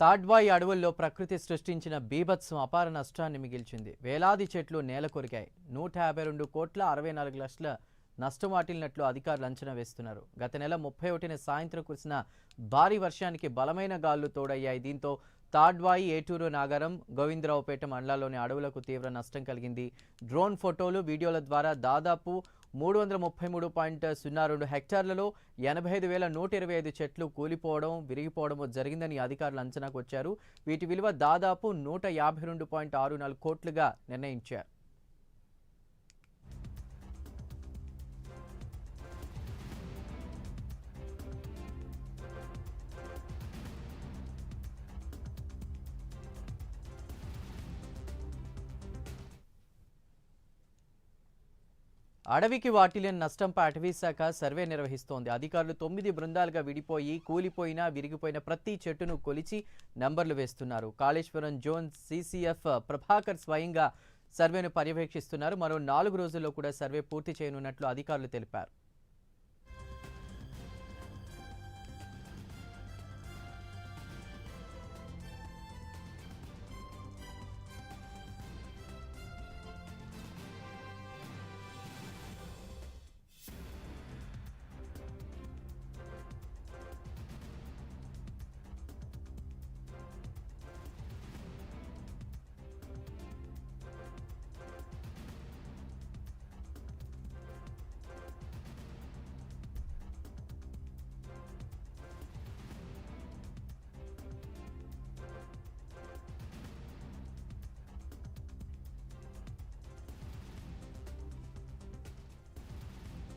తాడ్వాయి అడవుల్లో ప్రకృతి సృష్టించిన బీభత్సం అపార నష్టాన్ని మిగిల్చింది. వేలాది చెట్లు నేలకొరిగాయి. 152 కోట్ల 64 లక్షల నష్టం వాటిల్లినట్లు అధికారులు అంచనా వేస్తున్నారు. గత నెల 31న సాయంత్రం కురిసిన భారీ వర్షానికి బలమైన గాలులు తోడయ్యాయి. దీంతో తాడ్వాయి, ఏటూరు, నాగారం, గోవిందరావుపేట మండలాల్లోని అడవులకు తీవ్ర నష్టం కలిగింది. డ్రోన్ ఫోటోలు, వీడియోల ద్వారా దాదాపు 333.02 హెక్టార్లలో 85,125 చెట్లు కూలిపోవడం, విరిగిపోవడం జరిగిందని అధికారులు అంచనాకు వచ్చారు. వీటి విలువ దాదాపు 152.64 కోట్లుగా నిర్ణయించారు. అడవికి వాటిల్లిన నష్టంపై అటవీశాఖ సర్వే నిర్వహిస్తోంది. అధికారులు 9 బృందాలుగా విడిపోయి కూలిపోయిన, విరిగిపోయిన ప్రతి చెట్టును కొలిచి నంబర్లు వేస్తున్నారు. కాళేశ్వరం జోన్ సీసీఎఫ్ ప్రభాకర్ స్వయంగా సర్వేను పర్యవేక్షిస్తున్నారు. మరో 4 రోజుల్లో కూడా సర్వే పూర్తి చేయనున్నట్లు అధికారులు తెలిపారు.